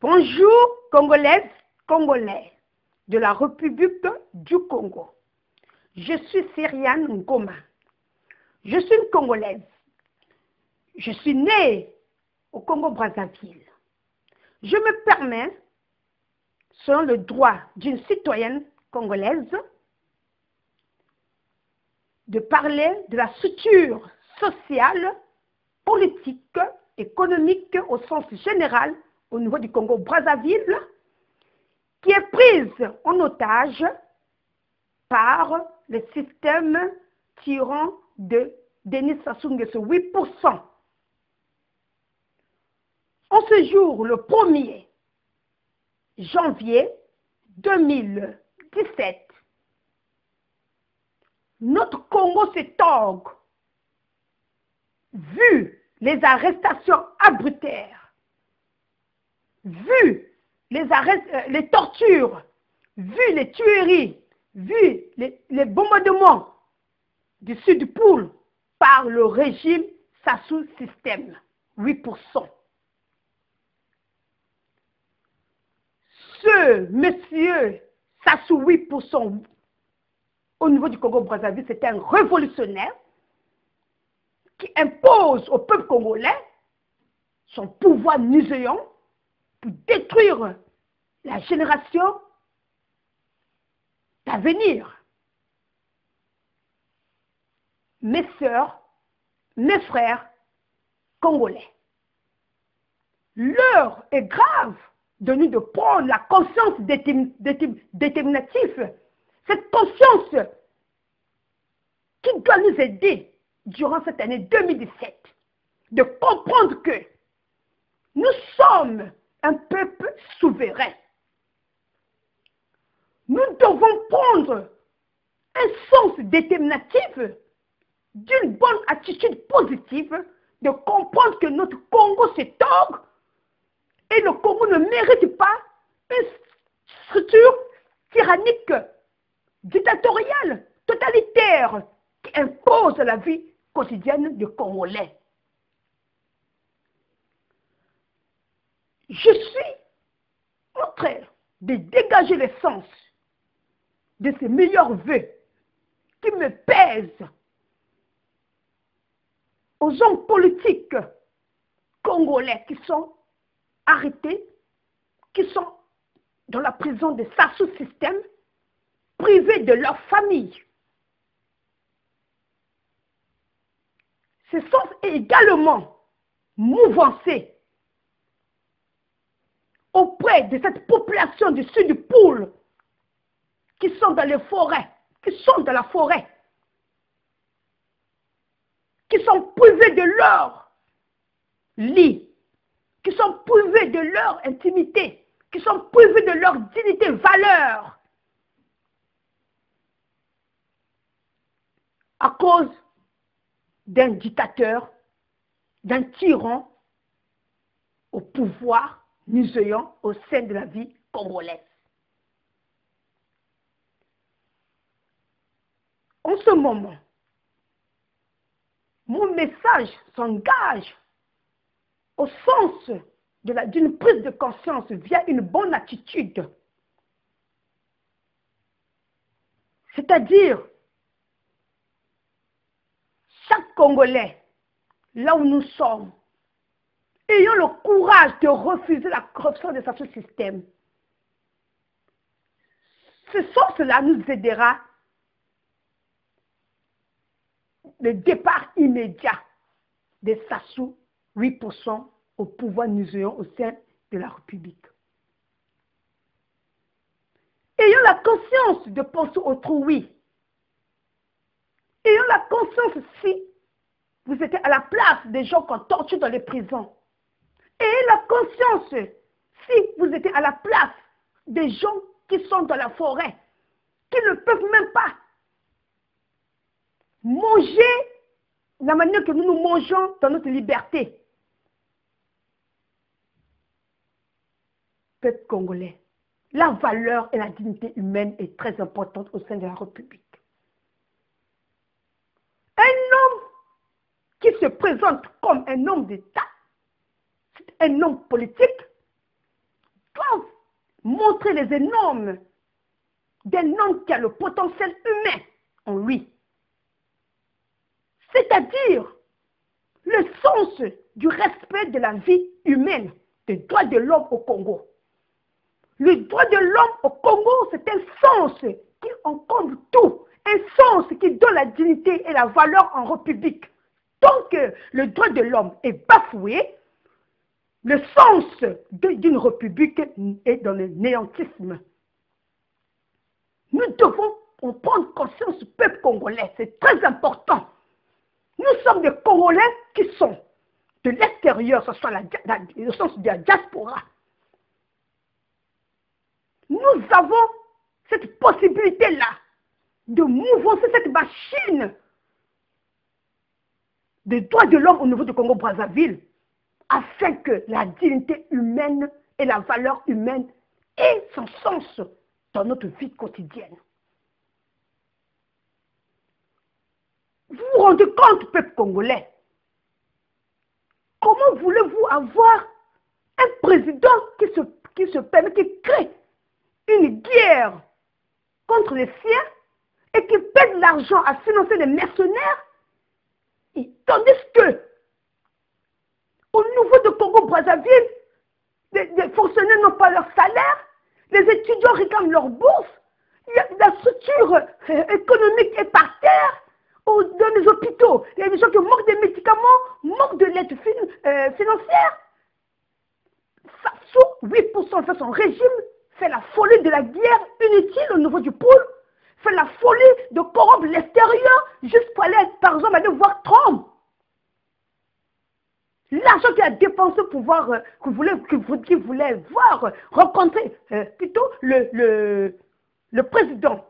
Bonjour, Congolaises, Congolais de la République du Congo. Je suis Syriane Ngoma. Je suis une Congolaise. Je suis née au Congo-Brazzaville. Je me permets, selon le droit d'une citoyenne congolaise, de parler de la structure sociale, politique, économique au sens général au niveau du Congo-Brazzaville, qui est prise en otage par le système tyran de Denis Sassou Nguesso, 8%. En ce jour, le 1er janvier 2017, notre Congo se torgue, vu les arrestations arbitraires, vu les tortures, vu les tueries, vu les bombardements du Sud Poule par le régime Sassou Système, 8%. Ce monsieur Sassou 8% au niveau du Congo-Brazzaville, c'est un révolutionnaire qui impose au peuple congolais son pouvoir nuisant pour détruire la génération d'avenir. Mes sœurs, mes frères congolais, l'heure est grave de nous de prendre la conscience déterminative, cette conscience qui doit nous aider durant cette année 2017, de comprendre que nous sommes un peuple souverain. Nous devons prendre un sens déterminatif d'une bonne attitude positive, de comprendre que notre Congo se torgue et le Congo ne mérite pas une structure tyrannique, dictatoriale, totalitaire, qui impose la vie quotidienne du Congolais. Je suis en train de dégager l'essence de ces meilleurs vœux qui me pèsent aux hommes politiques congolais qui sont arrêtés, qui sont dans la prison de Sassou Système, privés de leur famille. Ce sont également mouvancés auprès de cette population du Sud Poule qui sont dans les forêts, qui sont dans la forêt, qui sont privés de leur lit, qui sont privés de leur intimité, qui sont privés de leur dignité, valeur, à cause d'un dictateur, d'un tyran au pouvoir nuisant au sein de la vie congolaise. En ce moment, mon message s'engage au sens d'une prise de conscience via une bonne attitude. C'est-à-dire, chaque Congolais, là où nous sommes, ayons le courage de refuser la corruption de ce système. Ce sens-là nous aidera le départ immédiat de Sassou, 8% au pouvoir nuisant au sein de la République. Ayons la conscience de penser autrui. Ayons la conscience si vous étiez à la place des gens qu'on torture dans les prisons. Ayez la conscience si vous étiez à la place des gens qui sont dans la forêt, qui ne peuvent même pas manger la manière que nous mangeons dans notre liberté. Peuple congolais, la valeur et la dignité humaine est très importante au sein de la République. Un homme qui se présente comme un homme d'État, c'est un homme politique, montrer les énormes d'un homme qui a le potentiel humain en lui. C'est-à-dire le sens du respect de la vie humaine, des droits de l'homme au Congo. Le droit de l'homme au Congo, c'est un sens qui encombre tout, un sens qui donne la dignité et la valeur en République. Tant que le droit de l'homme est bafoué, le sens d'une République est dans le néantisme. Nous devons en prendre conscience du peuple congolais, c'est très important. Nous sommes des Congolais qui sont de l'extérieur, ce soit le sens de la diaspora. Nous avons cette possibilité-là de mouvancer cette machine des droits de l'homme au niveau du Congo-Brazzaville afin que la dignité humaine et la valeur humaine aient son sens dans notre vie quotidienne. Vous vous rendez compte, peuple congolais, comment voulez-vous avoir un président qui se permet, qui crée une guerre contre les siens et qui paie de l'argent à financer les mercenaires, et tandis que au niveau de Congo-Brazzaville, les fonctionnaires n'ont pas leur salaire, les étudiants réclament leur bourse, la structure économique est par terre, dans les hôpitaux, il y a des gens qui manquent des médicaments, manquent de l'aide financière. Sassou, 8% fait son régime, fait la folie de la guerre inutile au niveau du pôle, fait la folie de corrompre l'extérieur, juste pour aller, par exemple, aller voir Trump. L'argent qu'il a dépensé pour voir, qu'il voulait voir, rencontrer plutôt le président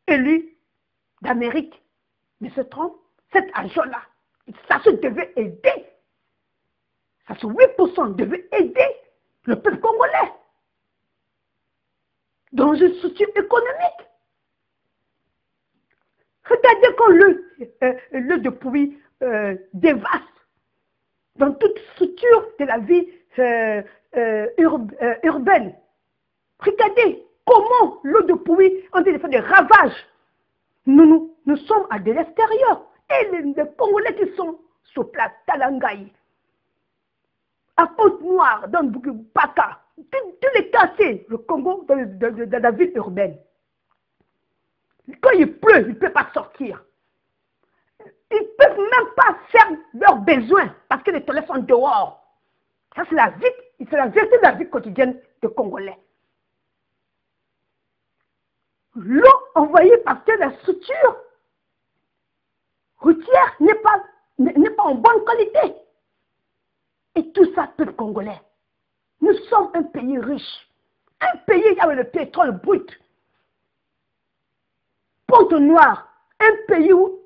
élu d'Amérique, M. Trump, cet argent-là, ça se devait aider. Ça se 8% devait aider le peuple congolais dans une structure économique. Regardez quand le depuis dévaste dans toute structure de la vie urbaine. Regardez comment l'eau de pluie a fait des ravages. Nous sommes à de l'extérieur. Et les Congolais qui sont sur place, Talangaï, à Pointe-Noire, dans Bukubaka, tous les quartiers, le Congo, dans la ville urbaine. Quand il pleut, ils ne peuvent pas sortir. Ils ne peuvent même pas faire leurs besoins parce que les toilettes sont dehors. Ça, c'est la vérité de la vie quotidienne des Congolais. L'eau envoyée par la structure routière n'est pas en bonne qualité. Et tout ça, peuple congolais. Nous sommes un pays riche. Un pays avec le pétrole brut. Pointe-Noire, un pays où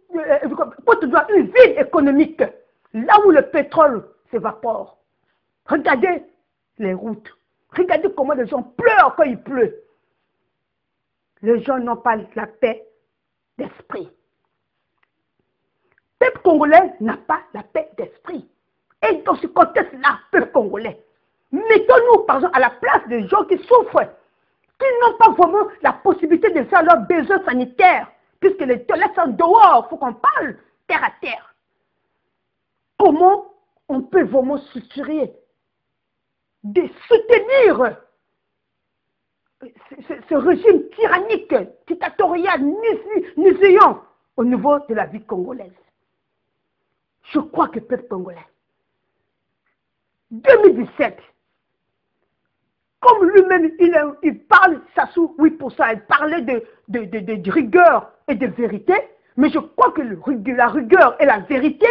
Pointe-Noire, une ville économique, là où le pétrole s'évapore. Regardez les routes. Regardez comment les gens pleurent quand il pleut. Les gens n'ont pas la paix d'esprit. Le peuple congolais n'a pas la paix d'esprit. Et dans ce contexte-là, peuple congolais, mettons-nous par exemple à la place des gens qui souffrent, qui n'ont pas vraiment la possibilité de faire leurs besoins sanitaires, puisque les toilettes sont dehors, il faut qu'on parle terre à terre. Comment on peut vraiment structurer, de soutenir ce régime tyrannique, dictatorial, nuisiant au niveau de la vie congolaise? Je crois que le peuple congolais, 2017, comme lui-même, il parle, ça sous 8%, il parlait de rigueur et de vérité, mais je crois que la rigueur et la vérité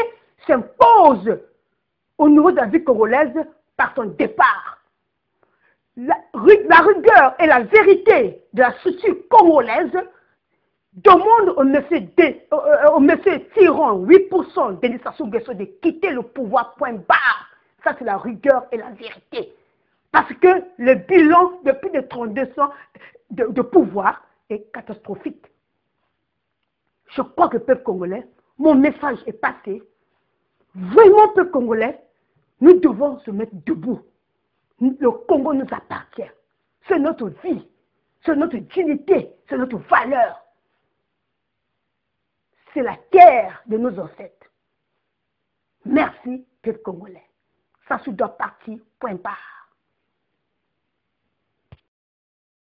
s'imposent au niveau de la vie congolaise par son départ. La rigueur et la vérité de la structure congolaise demandent au monsieur Tyran, 8% Denis Sassou Nguesso de quitter le pouvoir, point barre. Ça, c'est la rigueur et la vérité. Parce que le bilan de plus de 32 ans de pouvoir est catastrophique. Je crois que le peuple congolais, mon message est passé. Vraiment, peuple congolais, nous devons se mettre debout. Le Congo nous appartient. c'est notre vie, c'est notre dignité, c'est notre valeur. C'est la terre de nos ancêtres. Merci, peuple congolais. Ça se doit partir, point barre.